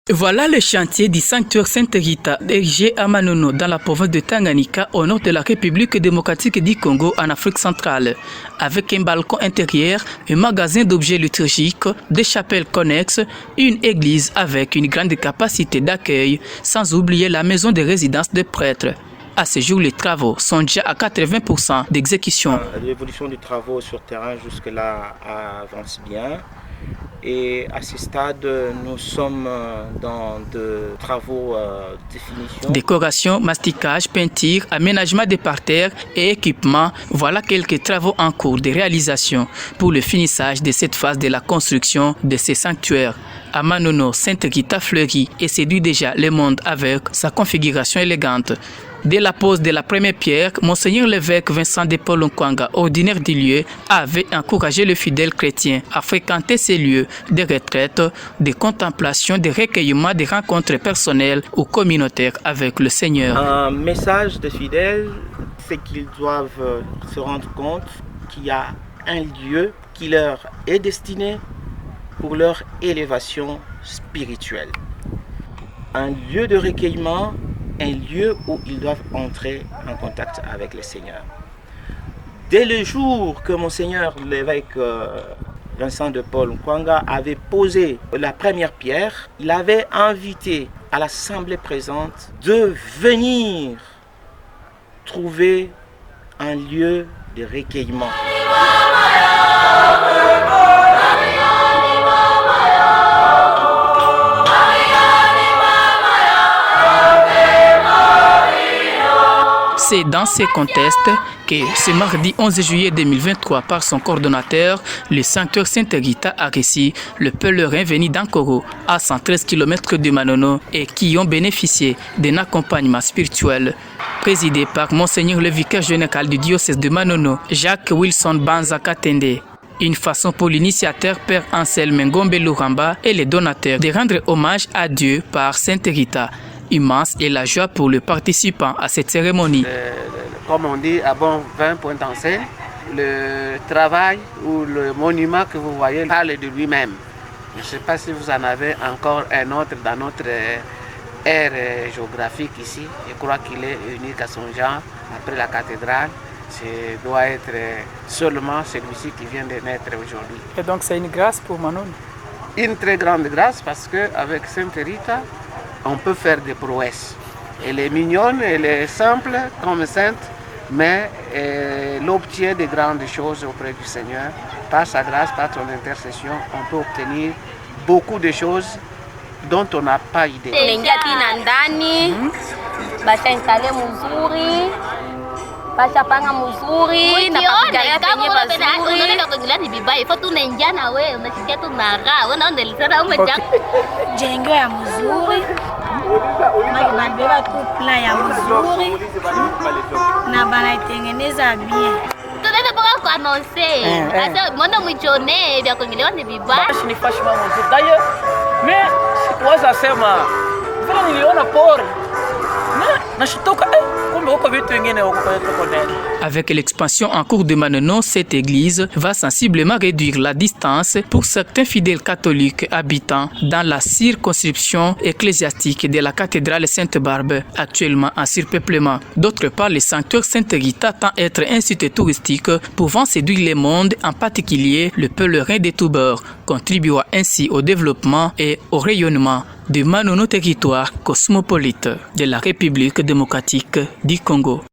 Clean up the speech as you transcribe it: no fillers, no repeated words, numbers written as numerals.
Voilà le chantier du sanctuaire Sainte Rita, érigé à Manono, dans la province de Tanganyika, au nord de la République démocratique du Congo, en Afrique centrale. Avec un balcon intérieur, un magasin d'objets liturgiques, des chapelles connexes, une église avec une grande capacité d'accueil, sans oublier la maison de résidence des prêtres. À ce jour, les travaux sont déjà à 80% d'exécution. L'évolution des travaux sur terrain jusque-là avance bien. Et à ce stade, nous sommes dans de travaux de définition. Décoration, masticage, peinture, aménagement des parterres et équipements, voilà quelques travaux en cours de réalisation pour le finissage de cette phase de la construction de ces sanctuaires. À Manono, Sainte Rita fleurit et séduit déjà le monde avec sa configuration élégante. Dès la pose de la première pierre, Monseigneur l'évêque Vincent de Paul Nkwanga, ordinaire du lieu, avait encouragé les fidèles chrétiens à fréquenter ces lieux de retraite, de contemplation, de recueillement, de rencontres personnelles ou communautaires avec le Seigneur. Un message des fidèles, c'est qu'ils doivent se rendre compte qu'il y a un lieu qui leur est destiné pour leur élévation spirituelle. Un lieu de recueillement, un lieu où ils doivent entrer en contact avec le Seigneur. Dès le jour que Monseigneur l'évêque Vincent de Paul Nkwanga avait posé la première pierre, il avait invité à l'assemblée présente de venir trouver un lieu de recueillement. C'est dans ces contextes que ce mardi 11 juillet 2023, par son coordonnateur, le sanctuaire Sainte Rita a reçu le pèlerin venu d'Ankoro, à 113 km de Manono, et qui ont bénéficié d'un accompagnement spirituel. Présidé par Monseigneur le vicaire général du diocèse de Manono, Jacques Wilson Banza Katende. Une façon pour l'initiateur Père Anselme Ngombe Luramba et les donateurs de rendre hommage à Dieu par Sainte Rita. Immense est la joie pour les participants à cette cérémonie. Comme on dit, à bon vin point en scène, le travail ou le monument que vous voyez parle de lui-même. Je ne sais pas si vous en avez encore un autre dans notre aire géographique ici. Je crois qu'il est unique à son genre. Après la cathédrale, ce doit être seulement celui-ci qui vient de naître aujourd'hui. Et donc c'est une grâce pour Manono? Une très grande grâce parce qu'avec Sainte Rita, on peut faire des prouesses. Elle est mignonne, elle est simple comme sainte, mais elle obtient de grandes choses auprès du Seigneur. Par sa grâce, par son intercession, on peut obtenir beaucoup de choses dont on n'a pas idée. Pachapanga mzuri na pakujalia penye pazuri. Ni vibaya ifo tunaingia na wewe unasikia tu naraa wewe naona nilisema umeja jengo ya mzuri mabeba tu plan ya mzuri na banaitengeneza bien. Tunaenda mpaka kwa annoncer sasa mbona mwichone vya kuingiliwa ni vibaya. Ni fashima mzuri d'ailleurs mais sikuweza sema vile niliona pori na shitoka Avec l'expansion en cours de Manono, cette église va sensiblement réduire la distance pour certains fidèles catholiques habitant dans la circonscription ecclésiastique de la cathédrale Sainte-Barbe, actuellement en surpeuplement. D'autre part, le sanctuaire Sainte Rita tend à être un site touristique pouvant séduire le monde, en particulier le pèlerin des tous bords, contribuant ainsi au développement et au rayonnement de Manono, territoire cosmopolite de la République démocratique du Congo.